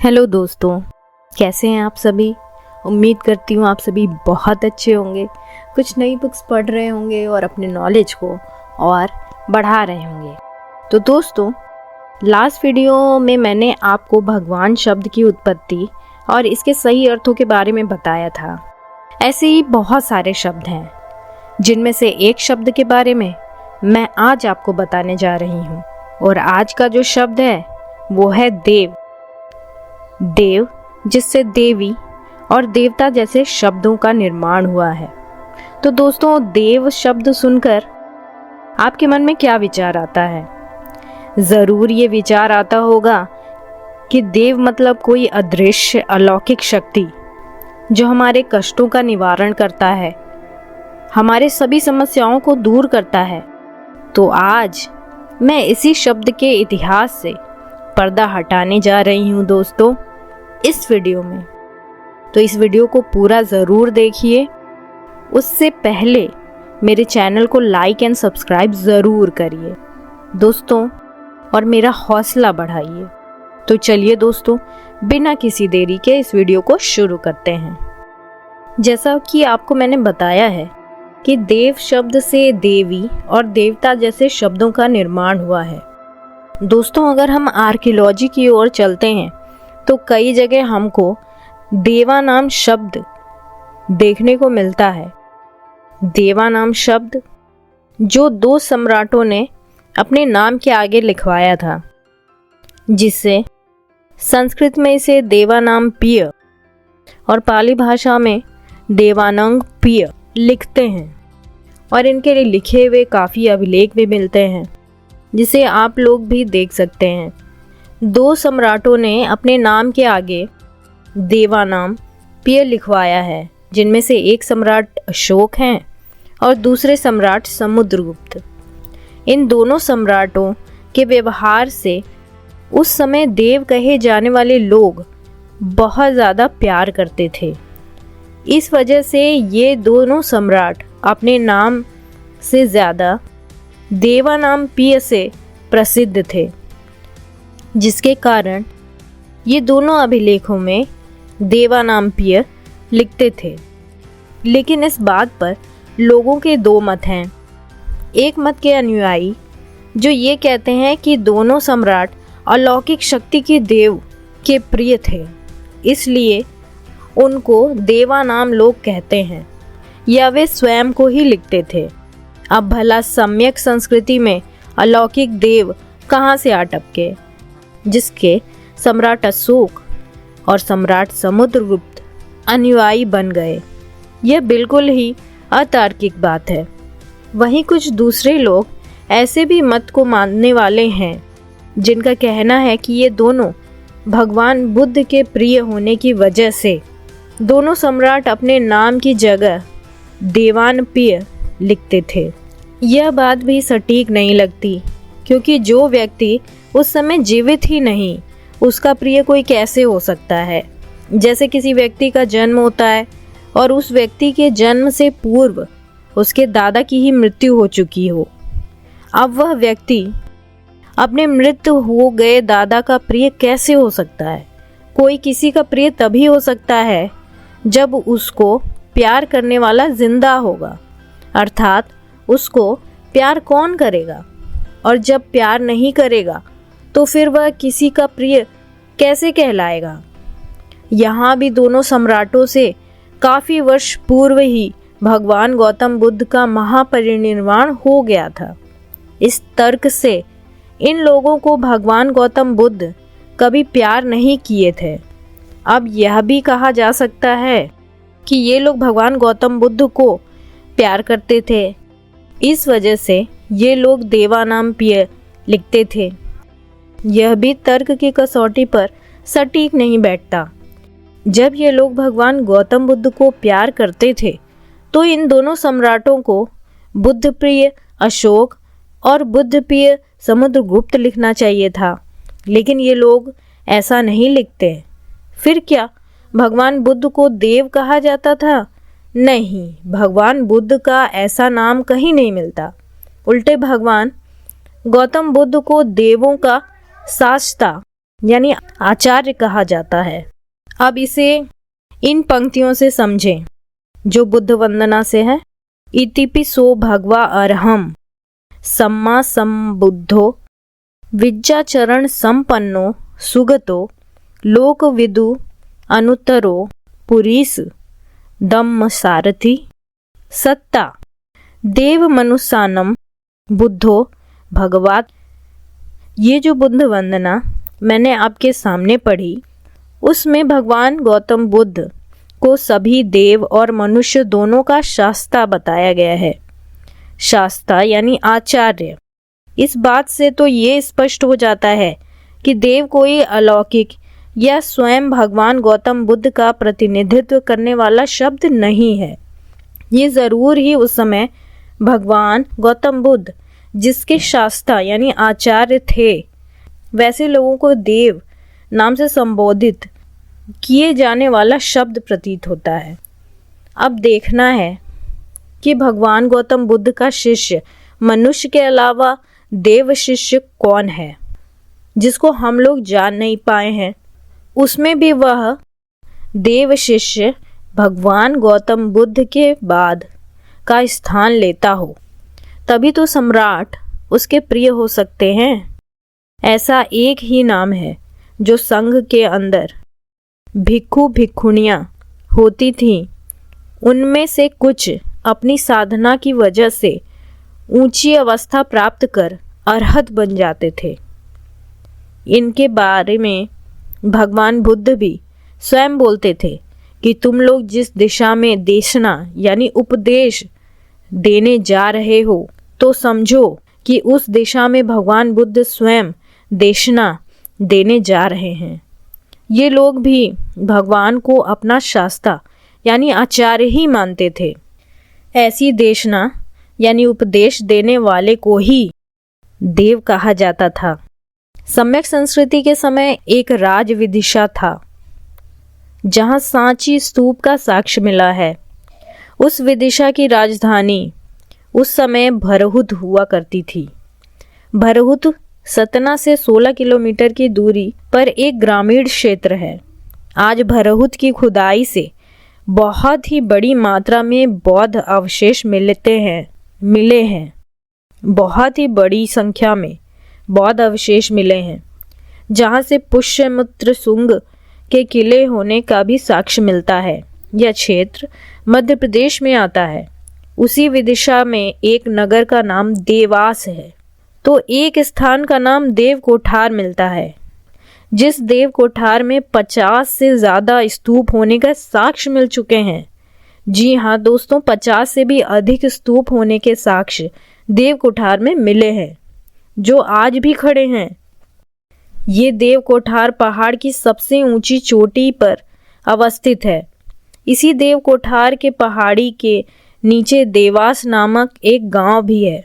Hello दोस्तों, कैसे हैं आप सभी। उम्मीद करती हूँ आप सभी बहुत अच्छे होंगे, कुछ नई बुक्स पढ़ रहे होंगे और अपने नॉलेज को और बढ़ा रहे होंगे। तो दोस्तों, लास्ट वीडियो में मैंने आपको भगवान शब्द की उत्पत्ति और इसके सही अर्थों के बारे में बताया था। ऐसे ही बहुत सारे शब्द हैं, जिनमें से एक शब्द के बारे में मैं आज आपको बताने जा रही हूँ। और आज का जो शब्द है वो है देव। देव, जिससे देवी और देवता जैसे शब्दों का निर्माण हुआ है। तो दोस्तों, देव शब्द सुनकर आपके मन में क्या विचार आता है? जरूर ये विचार आता होगा कि देव मतलब कोई अदृश्य अलौकिक शक्ति जो हमारे कष्टों का निवारण करता है, हमारे सभी समस्याओं को दूर करता है। तो आज मैं इसी शब्द के इतिहास से पर्दा हटाने जा रही हूँ दोस्तों, इस वीडियो में। तो इस वीडियो को पूरा ज़रूर देखिए। उससे पहले मेरे चैनल को लाइक एंड सब्सक्राइब ज़रूर करिए दोस्तों, और मेरा हौसला बढ़ाइए। तो चलिए दोस्तों, बिना किसी देरी के इस वीडियो को शुरू करते हैं। जैसा कि आपको मैंने बताया है कि देव शब्द से देवी और देवता जैसे शब्दों का निर्माण हुआ है। दोस्तों, अगर हम आर्कियोलॉजी की ओर चलते हैं तो कई जगह हमको देवा नाम शब्द देखने को मिलता है। देवा नाम शब्द जो दो सम्राटों ने अपने नाम के आगे लिखवाया था, जिससे संस्कृत में इसे देवानाम पिय और पाली भाषा में देवानंग पिय लिखते हैं। और इनके लिखे हुए काफ़ी अभिलेख भी मिलते हैं, जिसे आप लोग भी देख सकते हैं। दो सम्राटों ने अपने नाम के आगे देवानाम पिय लिखवाया है, जिनमें से एक सम्राट अशोक हैं और दूसरे सम्राट समुद्रगुप्त। इन दोनों सम्राटों के व्यवहार से उस समय देव कहे जाने वाले लोग बहुत ज़्यादा प्यार करते थे। इस वजह से ये दोनों सम्राट अपने नाम से ज़्यादा देवानाम पिय से प्रसिद्ध थे, जिसके कारण ये दोनों अभिलेखों में देवानाम पिय लिखते थे। लेकिन इस बात पर लोगों के दो मत हैं। एक मत के अनुयायी जो ये कहते हैं कि दोनों सम्राट अलौकिक शक्ति के देव के प्रिय थे, इसलिए उनको देवानाम लोग कहते हैं, या वे स्वयं को ही लिखते थे। अब भला सम्यक संस्कृति में अलौकिक देव कहाँ से आ टपके, जिसके सम्राट अशोक और सम्राट समुद्रगुप्त अनुयायी बन गए? यह बिल्कुल ही अतार्किक बात है। वहीं कुछ दूसरे लोग ऐसे भी मत को मानने वाले हैं, जिनका कहना है कि ये दोनों भगवान बुद्ध के प्रिय होने की वजह से दोनों सम्राट अपने नाम की जगह देवान पिय लिखते थे। यह बात भी सटीक नहीं लगती, क्योंकि जो व्यक्ति उस समय जीवित ही नहीं, उसका प्रिय कोई कैसे हो सकता है। जैसे किसी व्यक्ति का जन्म होता है और उस व्यक्ति के जन्म से पूर्व उसके दादा की ही मृत्यु हो चुकी हो। अब वह व्यक्ति अपने मृत हो गए दादा का प्रिय कैसे हो सकता है? कोई किसी का प्रिय तभी हो सकता है जब उसको प्यार करने वाला जिंदा होगा, अर्थात उसको प्यार कौन करेगा? और जब प्यार नहीं करेगा तो फिर वह किसी का प्रिय कैसे कहलाएगा? यहाँ भी दोनों सम्राटों से काफ़ी वर्ष पूर्व ही भगवान गौतम बुद्ध का महापरिनिर्वाण हो गया था। इस तर्क से इन लोगों को भगवान गौतम बुद्ध कभी प्यार नहीं किए थे। अब यह भी कहा जा सकता है कि ये लोग भगवान गौतम बुद्ध को प्यार करते थे, इस वजह से ये लोग देवानाम पिय लिखते थे। यह भी तर्क की कसौटी पर सटीक नहीं बैठता। जब ये लोग भगवान गौतम बुद्ध को प्यार करते थे तो इन दोनों सम्राटों को बुद्ध प्रिय अशोक और बुद्ध प्रिय समुद्रगुप्त लिखना चाहिए था, लेकिन ये लोग ऐसा नहीं लिखते। फिर क्या भगवान बुद्ध को देव कहा जाता था? नहीं, भगवान बुद्ध का ऐसा नाम कहीं नहीं मिलता। उल्टे भगवान गौतम बुद्ध को देवों का शास्ता यानी आचार्य कहा जाता है। अब इसे इन पंक्तियों से समझें जो बुद्ध वंदना से है। इतिपिसो भगवा अर्हम सम्मा संबुद्धो विद्याचरण संपन्नो सुगतो लोकविदु अनुत्तरो पुरीस दम्म सारथि सत्ता देव मनुष्यानम बुद्धो भगवात। ये जो बुद्ध वंदना मैंने आपके सामने पढ़ी, उसमें भगवान गौतम बुद्ध को सभी देव और मनुष्य दोनों का शास्ता बताया गया है। शास्ता यानी आचार्य। इस बात से तो ये स्पष्ट हो जाता है कि देव कोई अलौकिक या स्वयं भगवान गौतम बुद्ध का प्रतिनिधित्व करने वाला शब्द नहीं है। ये ज़रूर ही उस समय भगवान गौतम बुद्ध जिसके शास्ता यानी आचार्य थे, वैसे लोगों को देव नाम से संबोधित किए जाने वाला शब्द प्रतीत होता है। अब देखना है कि भगवान गौतम बुद्ध का शिष्य मनुष्य के अलावा देव शिष्य कौन है, जिसको हम लोग जान नहीं पाए हैं। उसमें भी वह देव शिष्य भगवान गौतम बुद्ध के बाद का स्थान लेता हो, तभी तो सम्राट उसके प्रिय हो सकते हैं। ऐसा एक ही नाम है जो संघ के अंदर भिक्खु भिक्खुनियाँ होती थीं। उनमें से कुछ अपनी साधना की वजह से ऊंची अवस्था प्राप्त कर अरहत बन जाते थे। इनके बारे में भगवान बुद्ध भी स्वयं बोलते थे कि तुम लोग जिस दिशा में देशना यानी उपदेश देने जा रहे हो, तो समझो कि उस दिशा में भगवान बुद्ध स्वयं देशना देने जा रहे हैं। ये लोग भी भगवान को अपना शास्ता यानी आचार्य ही मानते थे। ऐसी देशना यानी उपदेश देने वाले को ही देव कहा जाता था। सम्यक संस्कृति के समय एक राज विदिशा था जहाँ सांची स्तूप का साक्ष्य मिला है। उस विदिशा की राजधानी उस समय भरहुत हुआ करती थी। भरहुत सतना से 16 किलोमीटर की दूरी पर एक ग्रामीण क्षेत्र है। आज भरहुत की खुदाई से बहुत ही बड़ी मात्रा में बौद्ध अवशेष मिले हैं। बहुत ही बड़ी संख्या में बौद्ध अवशेष मिले हैं, जहाँ से पुष्यमित्र शुंग के किले होने का भी साक्ष्य मिलता है। यह क्षेत्र मध्य प्रदेश में आता है। उसी विदिशा में एक नगर का नाम देवास है, तो एक स्थान का नाम देव कोठार मिलता है, जिस देव कोठार में 50 से ज़्यादा स्तूप होने का साक्ष्य मिल चुके हैं। जी हाँ दोस्तों, 50 से भी अधिक स्तूप होने के साक्ष्य देव कोठार में मिले हैं, जो आज भी खड़े हैं। ये देव कोठार पहाड़ की सबसे ऊंची चोटी पर अवस्थित है। इसी देव कोठार के पहाड़ी के नीचे देवास नामक एक गांव भी है।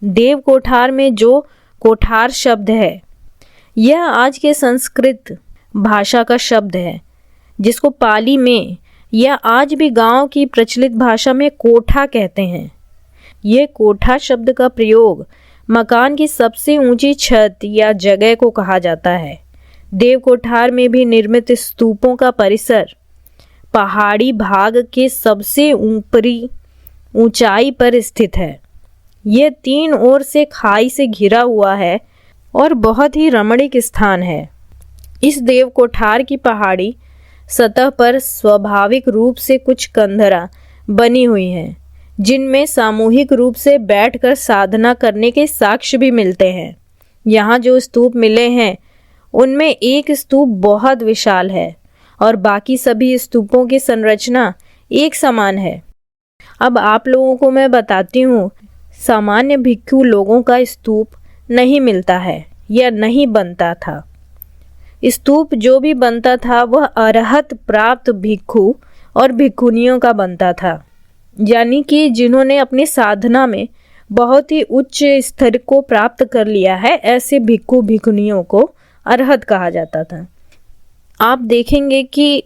देव कोठार में जो कोठार शब्द है, यह आज के संस्कृत भाषा का शब्द है, जिसको पाली में या आज भी गांव की प्रचलित भाषा में कोठा कहते हैं। यह कोठा शब्द का प्रयोग मकान की सबसे ऊंची छत या जगह को कहा जाता है। देव कोठार में भी निर्मित स्तूपों का परिसर पहाड़ी भाग के सबसे ऊपरी ऊंचाई पर स्थित है। यह 3 ओर से खाई से घिरा हुआ है और बहुत ही रमणीक स्थान है। इस देव कोठार की पहाड़ी सतह पर स्वाभाविक रूप से कुछ कंदरा बनी हुई हैं, जिनमें सामूहिक रूप से बैठकर साधना करने के साक्ष्य भी मिलते हैं। यहाँ जो स्तूप मिले हैं, उनमें एक स्तूप बहुत विशाल है और बाकी सभी स्तूपों की संरचना एक समान है। अब आप लोगों को मैं बताती हूँ, सामान्य भिक्षु लोगों का स्तूप नहीं मिलता है या नहीं बनता था। स्तूप जो भी बनता था वह अरहत प्राप्त भिक्षु और भिक्षुनियों का बनता था, यानी कि जिन्होंने अपनी साधना में बहुत ही उच्च स्तर को प्राप्त कर लिया है, ऐसे भिक्षु भिक्षुनियों को अरहत कहा जाता था। आप देखेंगे कि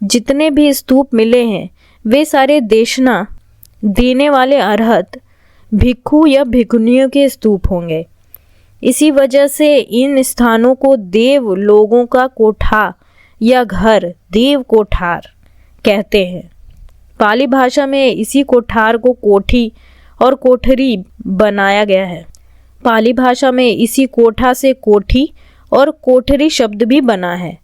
जितने भी स्तूप मिले हैं, वे सारे देशना देने वाले अरहत भिक्षु या भिक्षुनियों के स्तूप होंगे। इसी वजह से इन स्थानों को देव लोगों का कोठा या घर, देव कोठार कहते हैं। पाली भाषा में इसी कोठार को कोठी और कोठरी बनाया गया है। पाली भाषा में इसी कोठा से कोठी और कोठरी शब्द भी बना है,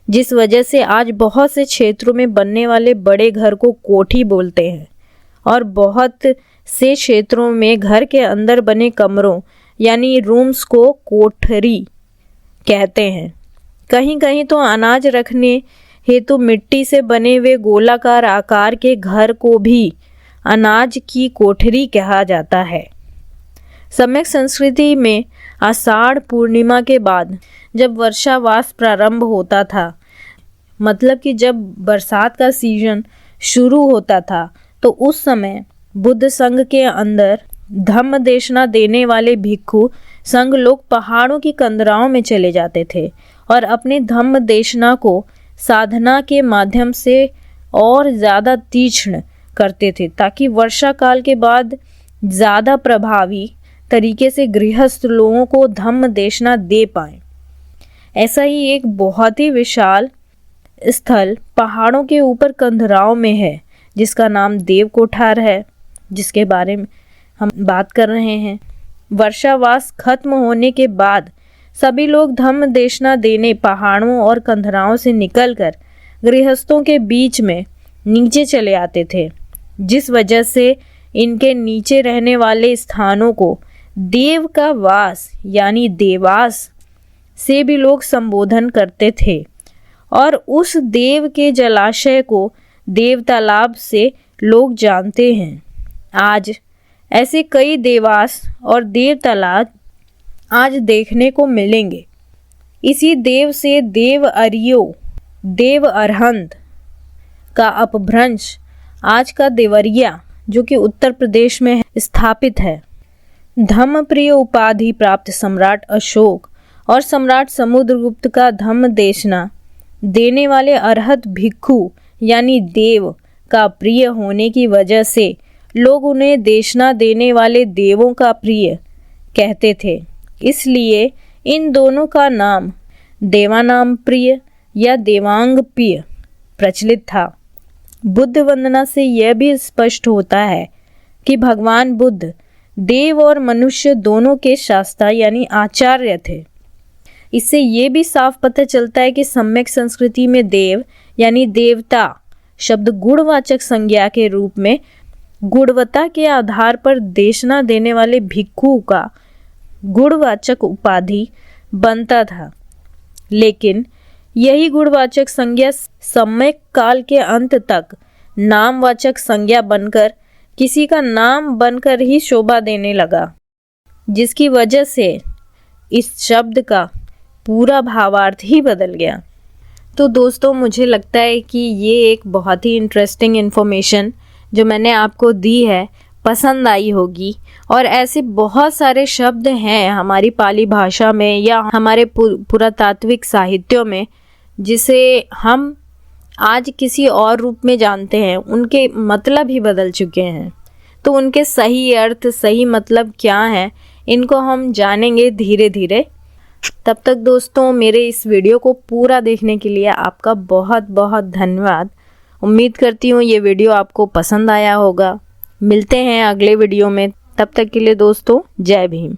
जिस वजह से आज बहुत से क्षेत्रों में बनने वाले बड़े घर को कोठी बोलते हैं और बहुत से क्षेत्रों में घर के अंदर बने कमरों यानी रूम्स को कोठरी कहते हैं। कहीं कहीं तो अनाज रखने हेतु मिट्टी से बने हुए गोलाकार आकार के घर को भी अनाज की कोठरी कहा जाता है। सम्यक संस्कृति में आषाढ़ पूर्णिमा के बाद जब वर्षावास प्रारंभ होता था, मतलब कि जब बरसात का सीजन शुरू होता था, तो उस समय बुद्ध संघ के अंदर धम्म देशना देने वाले भिक्षु संघ लोग पहाड़ों की कंदराओं में चले जाते थे और अपने धम्म देशना को साधना के माध्यम से और ज़्यादा तीक्ष्ण करते थे, ताकि वर्षा काल के बाद ज़्यादा प्रभावी तरीके से गृहस्थ लोगों को धम्म देशना दे पाएं। ऐसा ही एक बहुत ही विशाल स्थल पहाड़ों के ऊपर कंदराओं में है, जिसका नाम देव कोठार है, जिसके बारे में हम बात कर रहे हैं। वर्षावास खत्म होने के बाद सभी लोग धम्म देशना देने पहाड़ों और कंदराओं से निकलकर गृहस्थों के बीच में नीचे चले आते थे, जिस वजह से इनके नीचे रहने वाले स्थानों को देव का वास यानी देवास से भी लोग संबोधन करते थे और उस देव के जलाशय को देव तालाब से लोग जानते हैं। आज ऐसे कई देवास और देव तालाब आज देखने को मिलेंगे। इसी देव से देव अरियो, देव अरहंत का अपभ्रंश आज का देवरिया, जो कि उत्तर प्रदेश में स्थापित है। धम्मप्रिय उपाधि प्राप्त सम्राट अशोक और सम्राट समुद्रगुप्त का धम्म देशना देने वाले अरहत भिक्षु यानी देव का प्रिय होने की वजह से लोग उन्हें देशना देने वाले देवों का प्रिय कहते थे। इसलिए इन दोनों का नाम देवानाम प्रिय या देवांग प्रिय प्रचलित था। बुद्ध वंदना से यह भी स्पष्ट होता है कि भगवान बुद्ध देव और मनुष्य दोनों के शास्त्रा यानी आचार्य थे। इससे ये भी साफ पता चलता है कि सम्यक संस्कृति में देव यानी देवता शब्द गुणवाचक संज्ञा के रूप में गुणवत्ता के आधार पर देशना देने वाले भिक्षु का गुणवाचक उपाधि बनता था। लेकिन यही गुणवाचक संज्ञा सम्यक काल के अंत तक नामवाचक संज्ञा बनकर किसी का नाम बनकर ही शोभा देने लगा, जिसकी वजह से इस शब्द का पूरा भावार्थ ही बदल गया। तो दोस्तों, मुझे लगता है कि ये एक बहुत ही इंटरेस्टिंग इन्फॉर्मेशन जो मैंने आपको दी है पसंद आई होगी। और ऐसे बहुत सारे शब्द हैं हमारी पाली भाषा में या हमारे पुरातात्विक साहित्यों में जिसे हम आज किसी और रूप में जानते हैं, उनके मतलब ही बदल चुके हैं। तो उनके सही अर्थ, सही मतलब क्या है, इनको हम जानेंगे धीरे धीरे। तब तक दोस्तों, मेरे इस वीडियो को पूरा देखने के लिए आपका बहुत बहुत धन्यवाद। उम्मीद करती हूँ ये वीडियो आपको पसंद आया होगा। मिलते हैं अगले वीडियो में, तब तक के लिए दोस्तों, जय भीम।